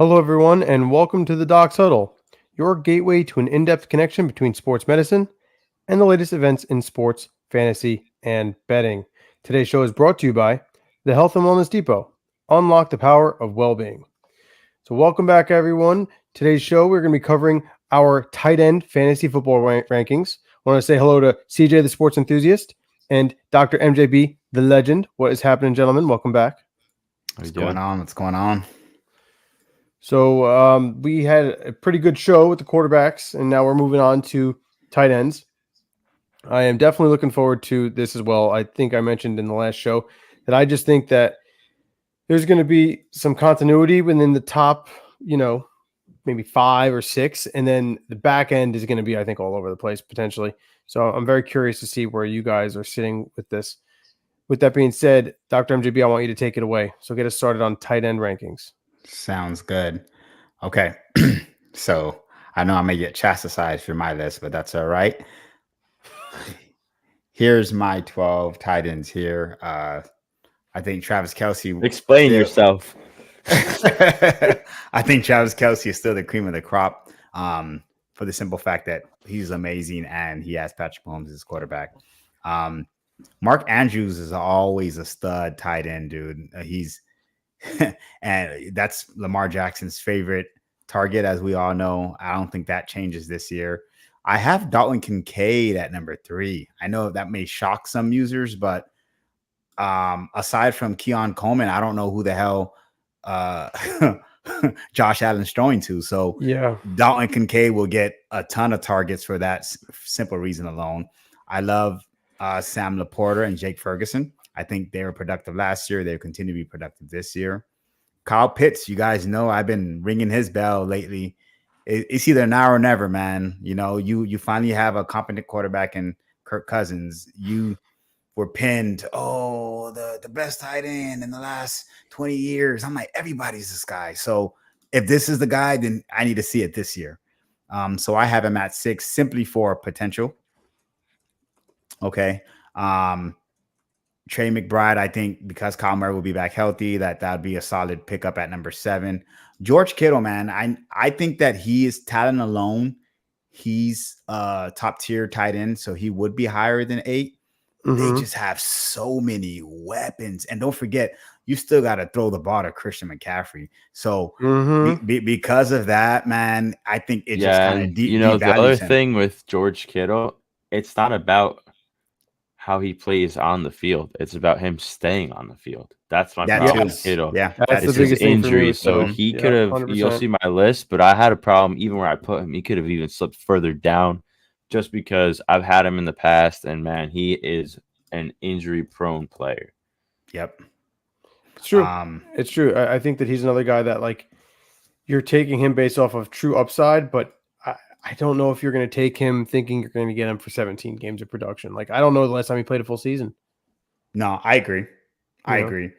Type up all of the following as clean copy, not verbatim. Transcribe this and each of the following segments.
Hello, everyone, and welcome to the Docs Huddle, your gateway to an in depth connection between sports medicine and the latest events in sports, fantasy, and betting. Today's show is brought to you by the Health and Wellness Depot. Unlock the power of well being. So, welcome back, everyone. Today's show, we're going to be covering our tight end fantasy football rankings. I want to say hello to CJ, the sports enthusiast, and Dr. MJB, the legend. What is happening, gentlemen? Welcome back. What's going on? What's going on? So we had a pretty good show with the quarterbacks, and now we're moving on to tight ends. I am definitely looking forward to this as well. I think I mentioned in the last show that I just think that there's going to be some continuity within the top, maybe 5 or 6, and then the back end is going to be, I think, all over the place potentially. So I'm very curious to see where you guys are sitting with this. With that being said, Dr. MJB, I want you to take it away. So get us started on tight end rankings. Sounds good. Okay. So I know I may get chastised for my list, but that's all right. Here's my 12 tight ends here. I think Travis Kelce. Explain yourself. I think Travis Kelce is still the cream of the crop for the simple fact that he's amazing and he has Patrick Mahomes as quarterback. Mark Andrews is always a stud tight end, dude. He's and that's Lamar Jackson's favorite target, as we all know. I don't think that changes this year. I have Dalton Kincaid at number 3. I know that may shock some users, but aside from Keon Coleman, I don't know who the hell Josh Allen's throwing to. So yeah, Dalton Kincaid will get a ton of targets for that simple reason alone. I love Sam Laporta and Jake Ferguson. I think they were productive last year. They'll continue to be productive this year. Kyle Pitts, you guys know I've been ringing his bell lately. It's either now or never, man. You finally have a competent quarterback in Kirk Cousins. You were pinned, the best tight end in the last 20 years. I'm like, everybody's this guy. So if this is the guy, then I need to see it this year. So I have him at 6 simply for potential. Okay. Trey McBride, I think because Kyle Murray will be back healthy, that'd be a solid pickup at number 7. George Kittle, man, I think that he is talent alone. He's top tier tight end, so he would be higher than 8. They just have so many weapons, and don't forget, you still got to throw the ball to Christian McCaffrey. So because of that, man, I think it just kind of the other thing with George Kittle, it's not about how he plays on the field. It's about him staying on the field. That's my problem with Kittle. Yeah, that's it's his injury. So he could have, you'll see my list, but I had a problem even where I put him. He could have even slipped further down just because I've had him in the past, and man, he is an injury-prone player. Yep. It's true. It's true. I think that he's another guy that, like, you're taking him based off of true upside, but I don't know if you're going to take him thinking you're going to get him for 17 games of production. Like, I don't know the last time he played a full season. No, I agree. I agree.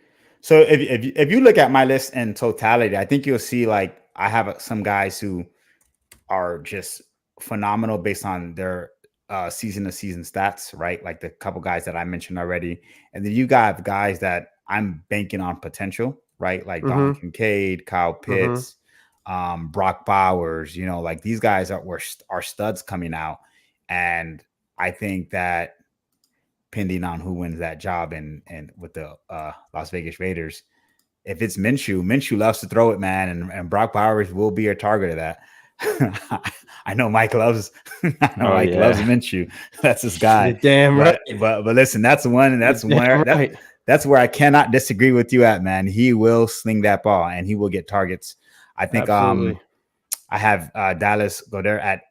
So if you look at my list in totality, I think you'll see, like, I have some guys who are just phenomenal based on their season-to-season stats, right? Like the couple guys that I mentioned already. And then you got guys that I'm banking on potential, right? Like Dalton Kincaid, Kyle Pitts, Brock Bowers, like these guys are studs coming out. And I think that depending on who wins that job and with the Las Vegas Raiders, if it's Minshew loves to throw it, man. And Brock Bowers will be a target of that. I know Mike loves loves Minshew. That's his guy. You're damn right. But listen, that's one, and that's where I cannot disagree with you at, man. He will sling that ball and he will get targets. I think I have Dallas Goedert at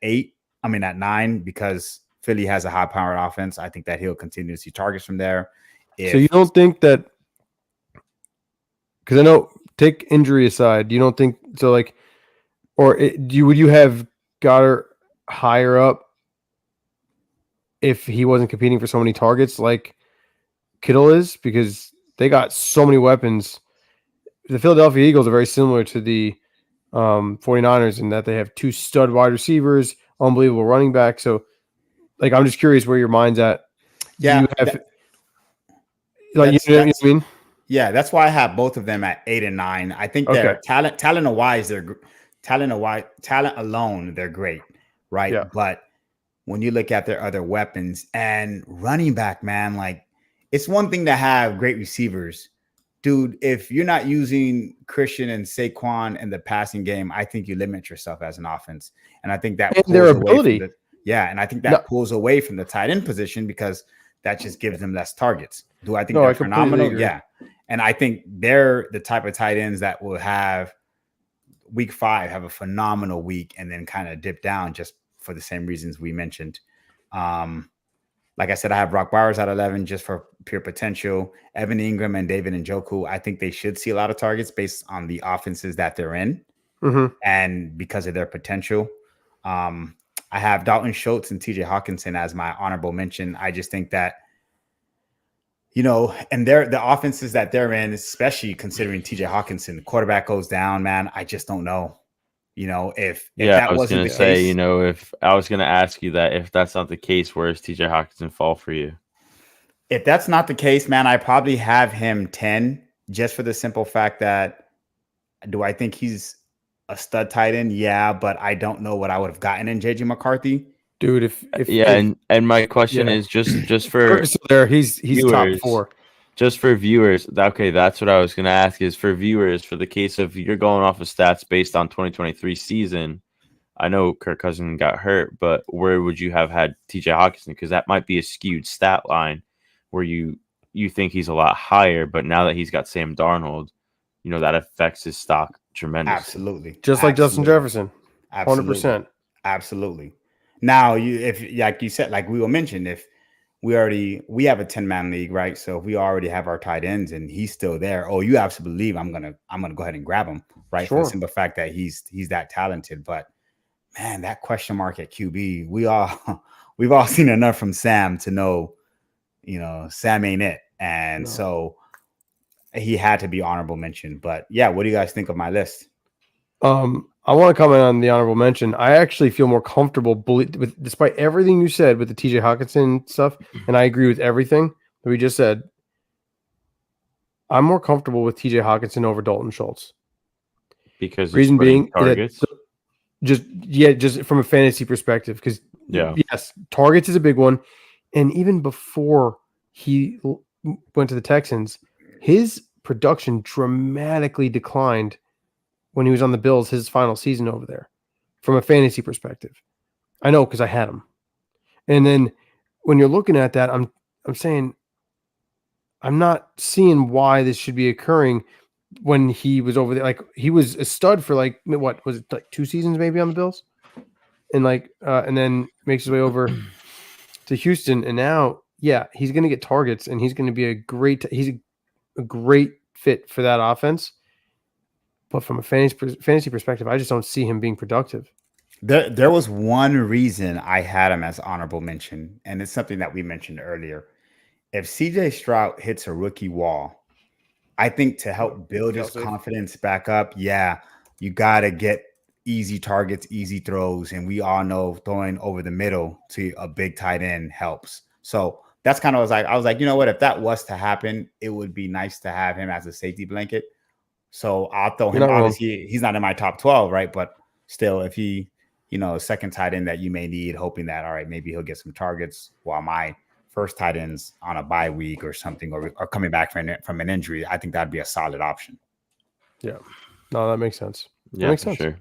9 because Philly has a high-powered offense. I think that he'll continue to see targets from there. So you don't think that, because I know, take injury aside, you don't think so, like, or would you have Goddard higher up if he wasn't competing for so many targets like Kittle is? Because they got so many weapons. The Philadelphia Eagles are very similar to the 49ers in that they have 2 stud wide receivers, unbelievable running back. So, like, I'm just curious where your mind's at. Yeah. You know what I mean? Yeah, that's why I have both of them at 8 and 9. I think they're talent wise, talent alone, they're great, right? Yeah. But when you look at their other weapons and running back, man, like it's one thing to have great receivers. Dude, if you're not using Christian and Saquon in the passing game, I think you limit yourself as an offense. And I think that and their ability. And I think that pulls away from the tight end position because that just gives them less targets. Do I think they're phenomenal? Agree. Yeah. And I think they're the type of tight ends that will have week 5 have a phenomenal week and then kind of dip down just for the same reasons we mentioned. Like I said, I have Brock Bowers at 11 just for pure potential. Evan Ingram and David Njoku, I think they should see a lot of targets based on the offenses that they're in and because of their potential. I have Dalton Schultz and TJ Hawkinson as my honorable mention. I just think that, and the offenses that they're in, especially considering TJ Hawkinson, the quarterback goes down, man. I just don't know. If that I was going to say, if I was going to ask you that, if that's not the case, where does TJ Hawkinson fall for you? If that's not the case, man, I probably have him 10 just for the simple fact that do I think he's a stud tight end? Yeah, but I don't know what I would have gotten in JJ McCarthy. Dude, and my question is just for he's viewers, top 4. Just for viewers, okay, that's what I was going to ask is for viewers, for the case of you're going off of stats based on 2023 season. I know Kirk Cousins got hurt, but where would you have had TJ Hawkinson? Because that might be a skewed stat line where you think he's a lot higher, but now that he's got Sam Darnold, that affects his stock tremendously. Absolutely. Just like Justin Jefferson. 100%. Absolutely. Now, if like you said, like we will mention, if we have a 10-man league, right? So if we already have our tight ends and he's still there, you absolutely believe I'm gonna go ahead and grab him, right? Sure. For the simple fact that he's that talented. But man, that question mark at QB, we've all seen enough from Sam to know, Sam ain't it. And so he had to be honorable mention. But yeah, what do you guys think of my list? I want to comment on the honorable mention. I actually feel more comfortable despite everything you said with the TJ Hawkinson stuff, and I agree with everything that we just said. I'm more comfortable with TJ Hawkinson over Dalton Schultz. Because reason being targets. Just from a fantasy perspective, because yes, targets is a big one. And even before he went to the Texans, his production dramatically declined when he was on the Bills, his final season over there, from a fantasy perspective. I know because I had him. And then when you're looking at that, I'm saying I'm not seeing why this should be occurring when he was over there. Like he was a stud for like what was it, like 2 seasons maybe on the Bills, and and then makes his way over to Houston, and now he's going to get targets, and he's going to be a great fit for that offense. But from a fantasy perspective, I just don't see him being productive. There was one reason I had him as honorable mention, and it's something that we mentioned earlier. If CJ Stroud hits a rookie wall, I think to help build his confidence back up, you got to get easy targets, easy throws, and we all know throwing over the middle to a big tight end helps. So that's kind of I was like, you know what? If that was to happen, it would be nice to have him as a safety blanket. So I'll throw him. Obviously, he's not in my top 12, right? But still, if he, second tight end that you may need, hoping that, all right, maybe he'll get some targets while my first tight end's on a bye week or something, or coming back from an injury, I think that'd be a solid option. Yeah. No, that makes sense. Yeah, makes sense. Sure.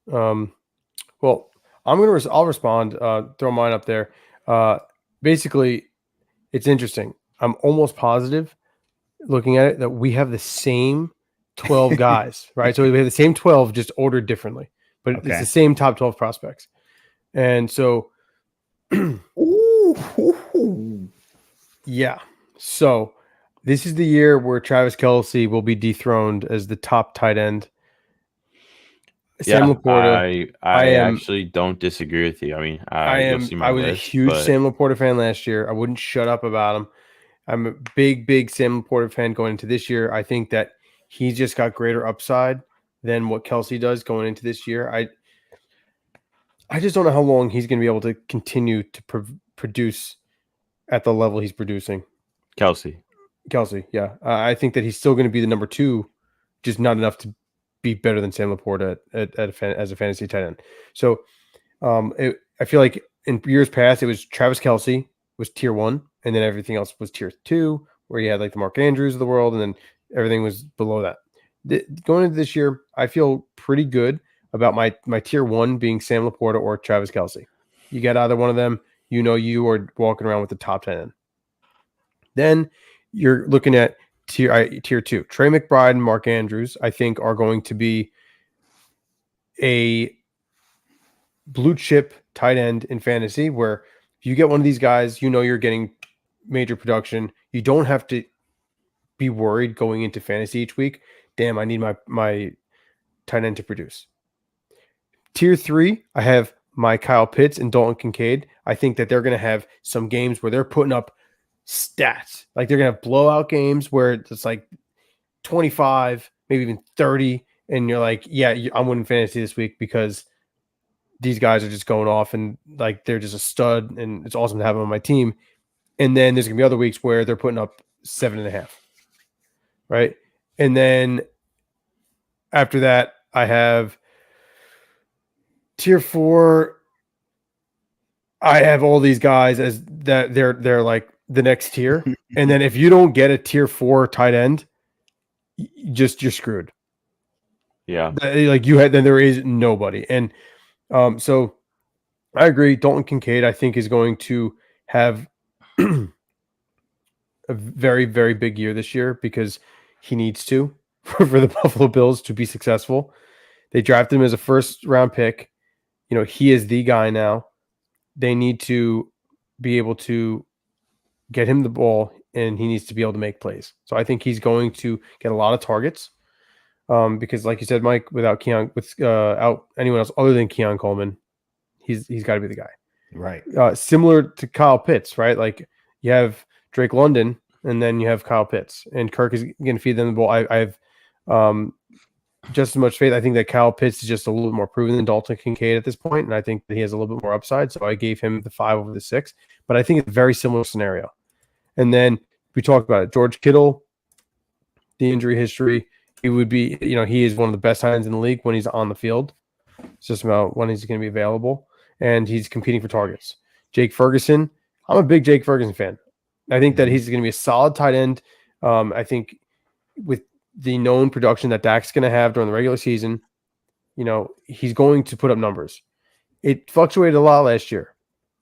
Well, I'll respond, throw mine up there. Basically, it's interesting. I'm almost positive looking at it that we have the same 12 guys, right? So we have the same 12 just ordered differently, but it's the same top 12 prospects. And so so this is the year where Travis Kelce will be dethroned as the top tight end. Sam Laporta, I actually don't disagree with you. I mean, I was a huge Sam Laporta fan last year. I wouldn't shut up about him. I'm a big Sam Laporta fan going into this year. I think that he's just got greater upside than what Kelce does going into this year. I just don't know how long he's going to be able to continue to produce at the level he's producing. Kelce. Kelsey, yeah. I think that he's still going to be the number 2, just not enough to be better than Sam Laporta as a fantasy tight end. So I feel like in years past, it was Travis Kelsey was tier 1, and then everything else was tier 2, where you had like the Mark Andrews of the world, and then everything was below that. Going into this year, I feel pretty good about my tier 1 being Sam Laporta or Travis Kelsey. You get either one of them, you are walking around with the top 10. Then you're looking at tier 2. Trey McBride and Mark Andrews, I think, are going to be a blue chip tight end in fantasy, where if you get one of these guys, you're getting major production. You don't have to be worried going into fantasy each week. Damn, I need my tight end to produce. Tier 3, I have my Kyle Pitts and Dalton Kincaid. I think that they're going to have some games where they're putting up stats. Like they're going to have blowout games where it's like 25, maybe even 30. And you're like, yeah, I'm winning fantasy this week because these guys are just going off and like they're just a stud and it's awesome to have them on my team. And then there's going to be other weeks where they're putting up 7.5. Right. And then after that, I have tier 4. I have all these guys as that they're like the next tier. And then if you don't get a tier 4 tight end, you're screwed. Yeah. Then there is nobody. And so I agree. Dalton Kincaid, I think, is going to have a very, very big year this year because he needs to for the Buffalo Bills to be successful. They drafted him as a first-round pick. He is the guy now. They need to be able to get him the ball, and he needs to be able to make plays. So I think he's going to get a lot of targets because, like you said, Mike, without anyone else other than Keon Coleman, he's got to be the guy. Right. Similar to Kyle Pitts, right? Like you have Drake London, and then you have Kyle Pitts, and Kirk is going to feed them the ball. I have just as much faith. I think that Kyle Pitts is just a little bit more proven than Dalton Kincaid at this point, and I think that he has a little bit more upside. So I gave him the 5 over the 6. But I think it's a very similar scenario. And then we talked about it. George Kittle, the injury history, he would be, he is one of the best tight ends in the league when he's on the field. It's just about when he's going to be available, and he's competing for targets. Jake Ferguson, I'm a big Jake Ferguson fan. I think that he's going to be a solid tight end. I think with the known production that Dak's going to have during the regular season, he's going to put up numbers. It fluctuated a lot last year.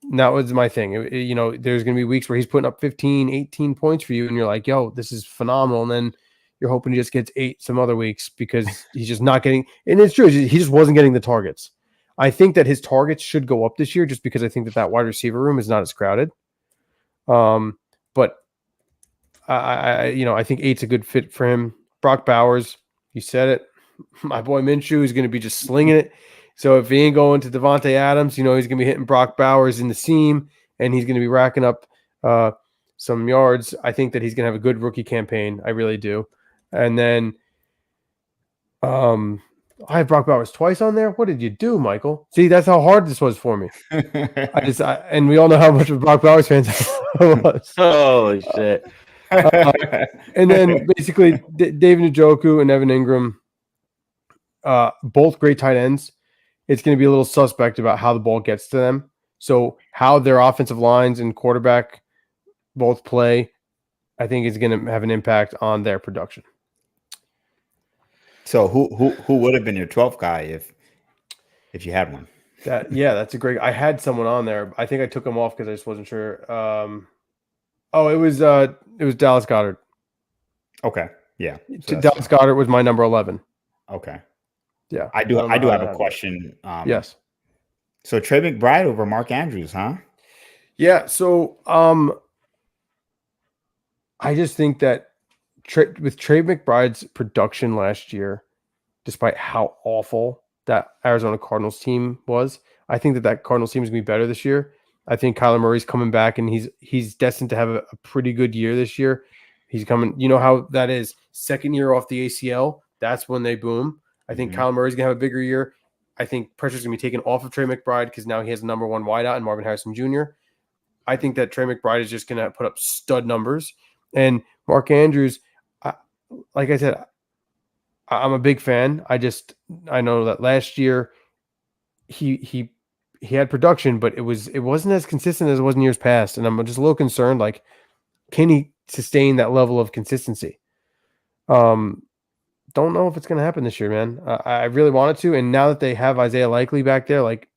And that was my thing. There's going to be weeks where he's putting up 15, 18 points for you, and you're like, yo, this is phenomenal. And then you're hoping he just gets 8 some other weeks because he's just not getting – and it's true. He just wasn't getting the targets. I think that his targets should go up this year just because I think that wide receiver room is not as crowded. But I think 8's a good fit for him. Brock Bowers, you said it. My boy Minshew is going to be just slinging it. So if he ain't going to Devontae Adams, he's going to be hitting Brock Bowers in the seam, and he's going to be racking up some yards. I think that he's going to have a good rookie campaign. I really do. And then I have Brock Bowers twice on there. What did you do, Michael? See, that's how hard this was for me. And we all know how much of Brock Bowers fans I was. Holy shit. And then basically David Njoku and Evan Ingram, both great tight ends. It's going to be a little suspect about how the ball gets to them. So how their offensive lines and quarterback both play, I think is going to have an impact on their production. So who would have been your 12th guy if you had one? That's a great. I had someone on there. I think I took him off because I just wasn't sure. It was Dallas Goedert. Okay, yeah. So Dallas Goedert was my number 11. Okay. Yeah, I do have a question. Yes. So Trey McBride over Mark Andrews, huh? Yeah. So I just think that with Trey McBride's production last year, despite how awful that Arizona Cardinals team was, I think that Cardinals team is going to be better this year. I think Kyler Murray's coming back, and he's destined to have a pretty good year this year. He's coming. You know how that is. Second year off the ACL, that's when they boom. I think Kyler Murray's going to have a bigger year. I think pressure's going to be taken off of Trey McBride because now he has the number 1 wideout in Marvin Harrison Jr. I think that Trey McBride is just going to put up stud numbers. And Mark Andrews, like I said, I'm a big fan. I know that last year he had production, but it wasn't as consistent as it was in years past, and I'm just a little concerned. Like, can he sustain that level of consistency? Don't know if it's going to happen this year, man. I really wanted to, and now that they have Isaiah Likely back there, like,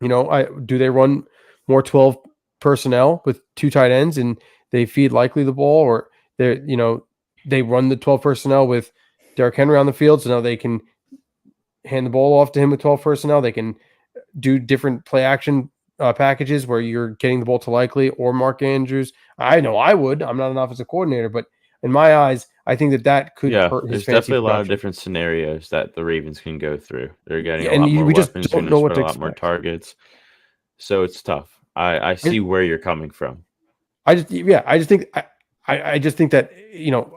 do they run more 12 personnel with 2 tight ends and they feed Likely the ball, or they run the 12 personnel with Derrick Henry on the field, so now they can hand the ball off to him with 12 personnel. They can do different play action packages where you're getting the ball to Likely or Mark Andrews. I know I would. I'm not an offensive coordinator, but in my eyes, I think that could hurt his fantasy there's definitely a lot of production. different scenarios that the Ravens can go through. They're getting Yeah, a lot more we just weapons, don't know what to a lot more expect. targets. So it's tough. I see where you're coming from. I just think that,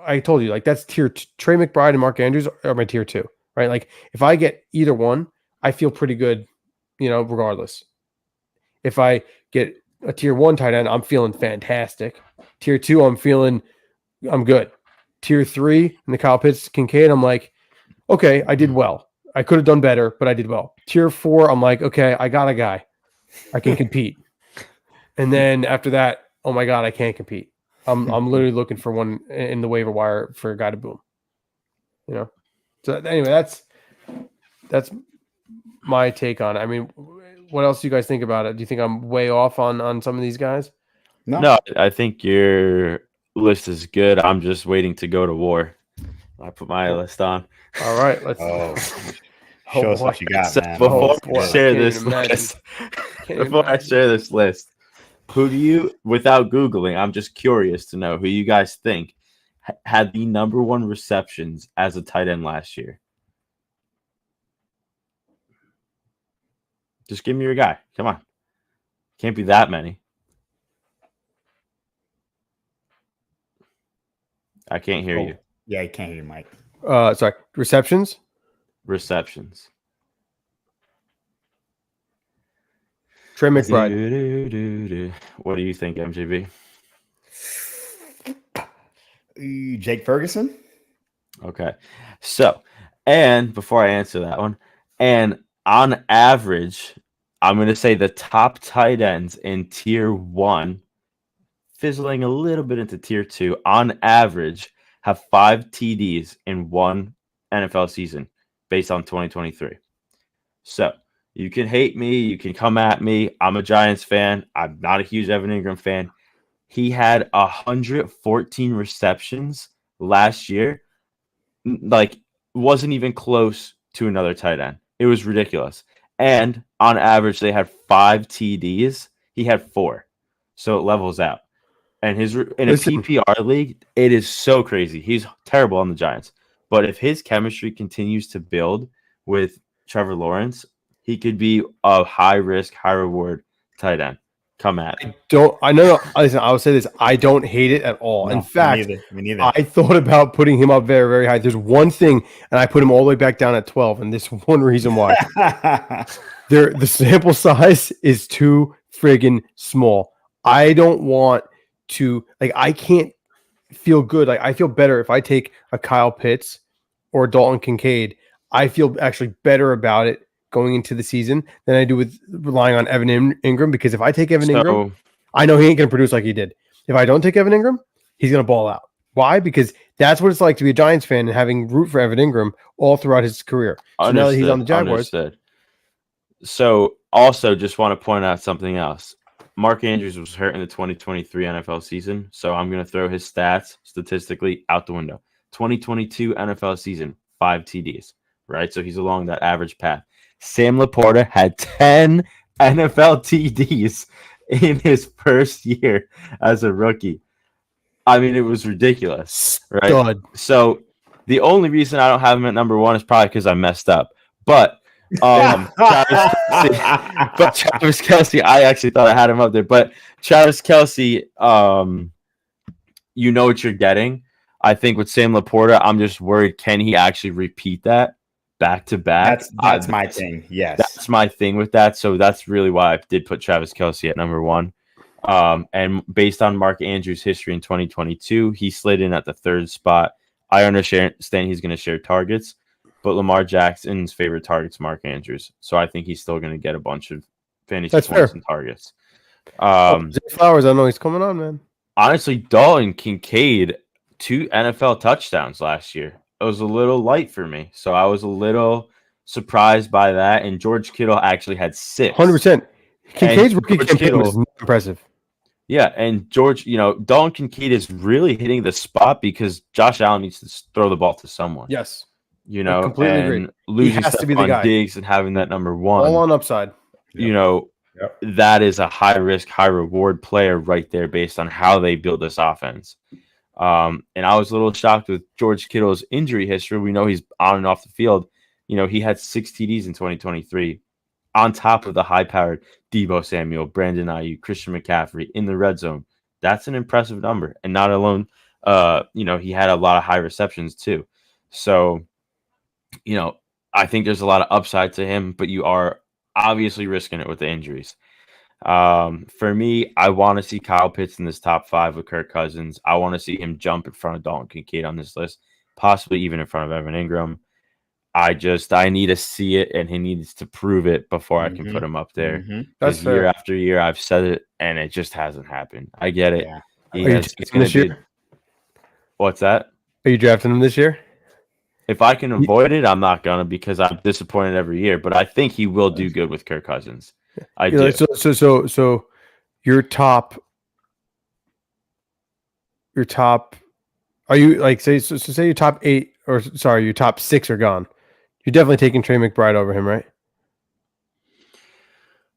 I told you, like, that's tier two. Trey McBride and Mark Andrews are my tier 2, right? Like, if I get either one, I feel pretty good, regardless. If I get a tier 1 tight end, I'm feeling fantastic. Tier 2, I'm good. Tier 3 and the Kyle Pitts Kincaid, I'm like, okay, I did well. I could have done better, but I did well. Tier 4, I'm like, okay, I got a guy. I can compete. And then after that, oh my God, I can't compete. I'm literally looking for one in the waiver wire for a guy to boom. So anyway, that's my take on it. I mean, what else do you guys think about it? Do you think I'm way off on some of these guys? No, I think your list is good. I'm just waiting to go to war. I put my list on. All right, let's show us what you got, man. Before I share this list, who do you, without Googling, I'm just curious to know who you guys think had the number 1 receptions as a tight end last year. Just give me your guy. Come on. Can't be that many. I can't hear you. Yeah, I can't hear you, Mike. Sorry. Receptions? Receptions. Trey McBride. What do you think, MJB? Jake Ferguson? Okay. So, and before I answer that one, and on average, I'm going to say the top tight ends in tier 1, fizzling a little bit into tier 2, on average, have 5 TDs in one NFL season based on 2023. So you can hate me. You can come at me. I'm a Giants fan. I'm not a huge Evan Ingram fan. He had 114 receptions last year. Like, wasn't even close to another tight end. It was ridiculous. And on average, they had 5 TDs. He had 4. So it levels out. And in a PPR league, it is so crazy. He's terrible on the Giants. But if his chemistry continues to build with Trevor Lawrence, he could be a high-risk, high-reward tight end. Come at me. Listen, I will say this. I don't hate it at all. No, in fact, me neither. I thought about putting him up very, very high. There's one thing, and I put him all the way back down at 12, and this one reason why. The sample size is too friggin' small. I don't want to, I can't feel good. I feel better if I take a Kyle Pitts or Dalton Kincaid. I feel actually better about it going into the season than I do with relying on Evan Ingram, because if I take Evan Ingram, I know he ain't going to produce like he did. If I don't take Evan Ingram, he's going to ball out. Why? Because that's what it's like to be a Giants fan and having root for Evan Ingram all throughout his career. So now that he's on the Jaguars. So also just want to point out something else. Mark Andrews was hurt in the 2023 NFL season, so I'm going to throw his stats statistically out the window. 2022 NFL season, 5 TDs, right? So he's along that average path. Sam Laporta had 10 NFL TDs in his first year as a rookie. I mean, it was ridiculous, right? God. So the only reason I don't have him at number 1 is probably because I messed up. But Travis Kelce, I actually thought I had him up there. But Travis Kelce, you know what you're getting. I think with Sam Laporta, I'm just worried, can he actually repeat that back to back? That's my thing. Yes. That's my thing with that. So that's really why I did put Travis Kelce at number 1. And based on Mark Andrews' history in 2022, he slid in at the 3rd spot. I understand he's going to share targets, but Lamar Jackson's favorite target's Mark Andrews. So I think he's still going to get a bunch of fantasy points and targets. Zay Flowers, I know he's coming on, man. Honestly, Dalton Kincaid, 2 NFL touchdowns last year. It was a little light for me. So I was a little surprised by that. And George Kittle actually had 6. 100%. Kincaid's rookie campaign was impressive. Yeah, and George, Dalton Kincaid is really hitting the spot because Josh Allen needs to throw the ball to someone. Yes. I completely agree. Losing Stephon Diggs and having that number 1. All on upside. That is a high risk, high reward player right there based on how they build this offense. And I was a little shocked with George Kittle's injury history. We know he's on and off the field. He had 6 TDs in 2023 on top of the high-powered Deebo Samuel, Brandon Ayuk, Christian McCaffrey in the red zone. That's an impressive number. And not alone, he had a lot of high receptions too. So, I think there's a lot of upside to him, but you are obviously risking it with the injuries. For me, I want to see Kyle Pitts in this top 5 with Kirk Cousins. I want to see him jump in front of Dalton Kincaid on this list, possibly even in front of Evan Ingram. I need to see it, and he needs to prove it before I can put him up there. That's fair. Year after year, I've said it, and it just hasn't happened. I get it. Yeah. It's this year? What's that? Are you drafting him this year? If I can avoid it, I'm not gonna because I'm disappointed every year. But I think he will do good with Kirk Cousins. I do. So your top. Are you like say your top 8 or sorry your top 6 are gone? You're definitely taking Trey McBride over him, right?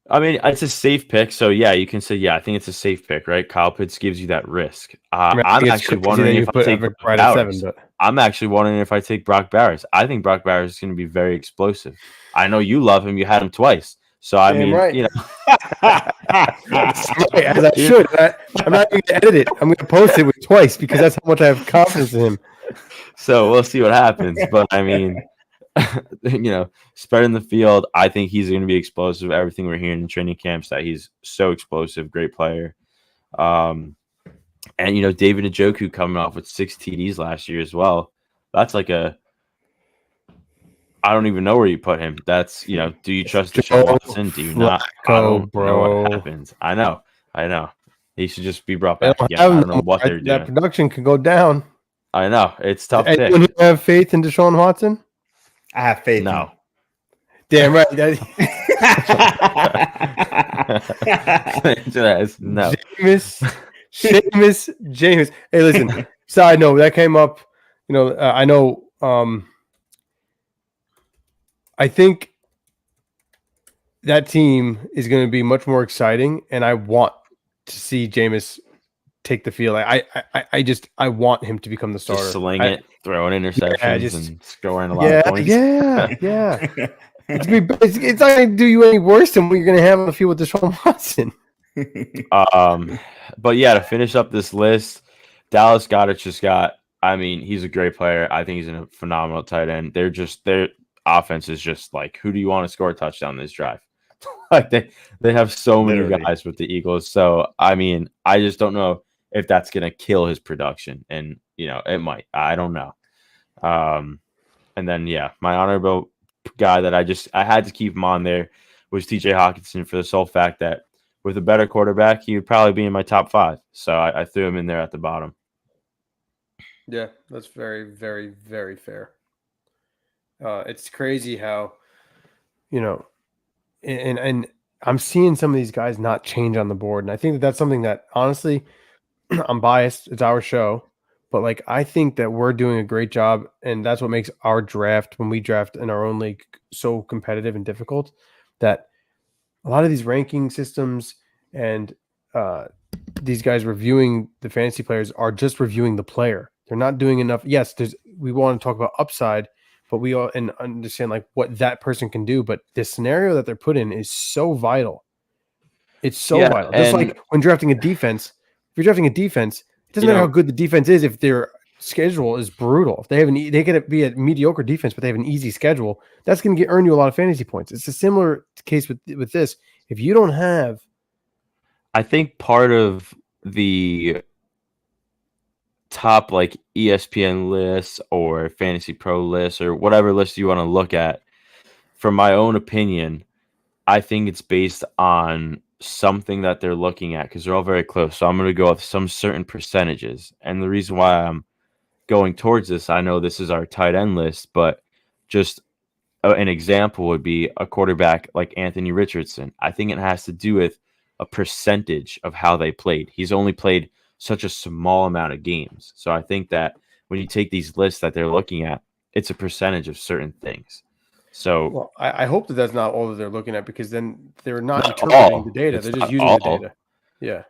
I mean, it's a safe pick. So, yeah, you can say, yeah, I think it's a safe pick, right? Kyle Pitts gives you that risk. I'm actually wondering if I take Brock Bowers. I'm actually wondering if I take Brock Bowers. I think Brock Bowers is going to be very explosive. I know you love him. You had him twice. So, I mean, right. As I should. I'm not going to edit it. I'm going to post it with twice because that's how much I have confidence in him. So, we'll see what happens. But, I mean... spreading the field. I think he's going to be explosive. Everything we're hearing in training camps that he's so explosive, great player. And David Njoku coming off with 6 TDs last year as well. That's like I don't even know where you put him. That's do you trust Deshaun Watson? Do you not? I don't know what happens. I know. He should just be brought back again. I don't know what they're doing. That production can go down. I know it's tough. Anyone have faith in Deshaun Watson? I have faith. No. Damn right. No. James. Hey, listen. Side note, that came up. I know. I think that team is going to be much more exciting, and I want to see Jameis take the field. I want him to become the starter. Just sling it, throwing interceptions, and scoring a lot of points. Yeah. It's not going to do you any worse than what you're going to have on the field with Deshaun Watson. But yeah, to finish up this list, Dallas Goedert he's a great player. I think he's a phenomenal tight end. Their offense is just like, who do you want to score a touchdown this drive? Like they have so many guys with the Eagles. So I mean, I just don't know if that's going to kill his production, and it might. I don't know. And then my honorable guy that I had to keep him on there was TJ Hawkinson for the sole fact that with a better quarterback, he would probably be in my top 5. So I threw him in there at the bottom. Yeah, that's very, very, very fair. It's crazy how, and I'm seeing some of these guys not change on the board. And I think that's something that, honestly, I'm biased. It's our show. But, I think that we're doing a great job, and that's what makes our draft, when we draft in our own league, so competitive and difficult, that a lot of these ranking systems and these guys reviewing the fantasy players are just reviewing the player. They're not doing enough. Yes, we want to talk about upside, but we all and understand what that person can do. But the scenario that they're put in is so vital. It's so vital. Just like when drafting a defense, if you're drafting a defense, it doesn't matter how good the defense is if their schedule is brutal. If they have they could be a mediocre defense, but they have an easy schedule, that's going to earn you a lot of fantasy points. It's a similar case with this. If you don't have I think part of the top like ESPN lists or Fantasy Pro lists or whatever list you want to look at, from my own opinion, I think it's based on something that they're looking at because they're all very close. So I'm going to go with some certain percentages. And the reason why I'm going towards this, I know this is our tight end list, but just an example would be a quarterback like Anthony Richardson. I think it has to do with a percentage of how they played. He's only played such a small amount of games. So I think that when you take these lists that they're looking at, it's a percentage of certain things. So well, I hope that that's not all that they're looking at, because then they're not interpreting the data. They're just using the data. Yeah.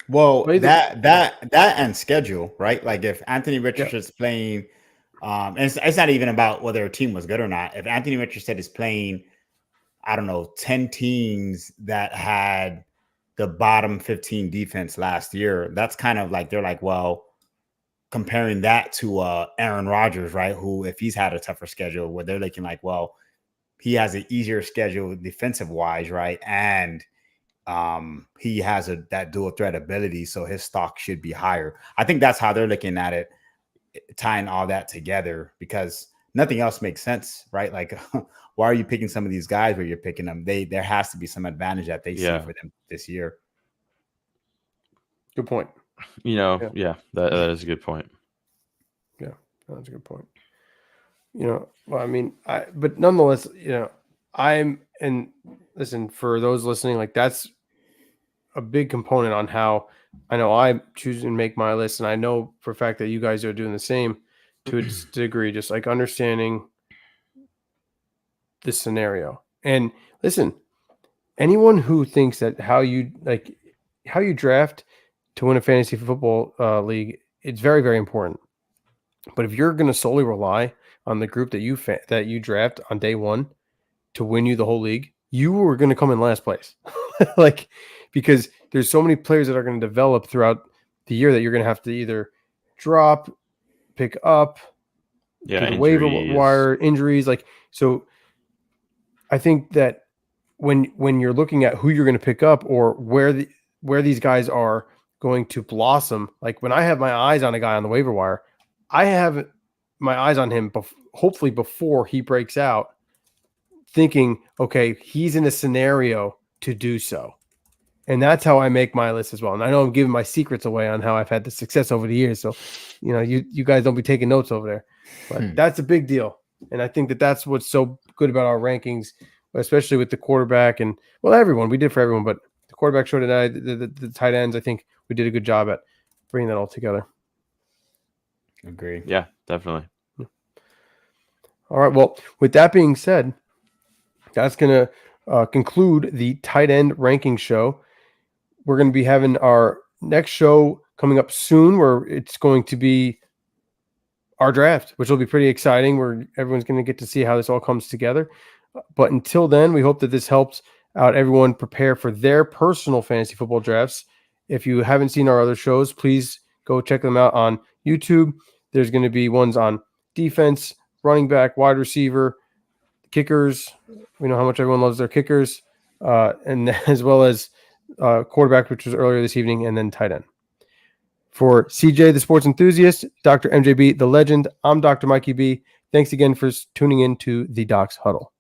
Well, that and schedule, right? Like if Anthony Richardson's playing, and it's not even about whether a team was good or not. If Anthony Richardson is playing, I don't know, 10 teams that had the bottom 15 defense last year, that's kind of like, they're like, well, comparing that to Aaron Rodgers, right? Who, if he's had a tougher schedule, where they're looking like, well, he has an easier schedule defensive wise, right? And he has that dual threat ability, so his stock should be higher. I think that's how they're looking at it, tying all that together, because nothing else makes sense, right? Like, why are you picking some of these guys where you're picking them? There has to be some advantage that they see for them this year. Good point. That is a good point. Yeah, that's a good point. Well, I mean, but nonetheless, and listen, for those listening, like, that's a big component on how I know I choose and make my list. And I know for a fact that you guys are doing the same to a degree, just like understanding the scenario. And listen, anyone who thinks that how you draft to win a fantasy football league, it's very, very important. But if you're going to solely rely on the group that you draft on day one to win you the whole league, you are going to come in last place. Like, because there's so many players that are going to develop throughout the year that you're going to have to either drop, pick up, waiver wire, injuries. Like, so I think that when you're looking at who you're going to pick up or where these guys are going to blossom, like when I have my eyes on a guy on the waiver wire, I have my eyes on him hopefully before he breaks out, thinking, okay, he's in a scenario to do so. And that's how I make my list as well. And I know I'm giving my secrets away on how I've had the success over the years. So, you guys don't be taking notes over there, but that's a big deal. And I think that that's what's so good about our rankings, especially with the quarterback and, well, everyone. We did for everyone, but the quarterback show tonight, the tight ends, I think we did a good job at bringing that all together. Agree. Yeah, definitely. All right. Well, with that being said, that's going to conclude the tight end ranking show. We're going to be having our next show coming up soon, where it's going to be our draft, which will be pretty exciting, where everyone's going to get to see how this all comes together. But until then, we hope that this helps out everyone prepare for their personal fantasy football drafts. If you haven't seen our other shows, please go check them out on YouTube. There's going to be ones on defense, running back, wide receiver, kickers. We know how much everyone loves their kickers, and as well as quarterback, which was earlier this evening, and then tight end. For CJ, the sports enthusiast, Dr. MJB, the legend, I'm Dr. Mikey B. Thanks again for tuning in to the Doc's Huddle.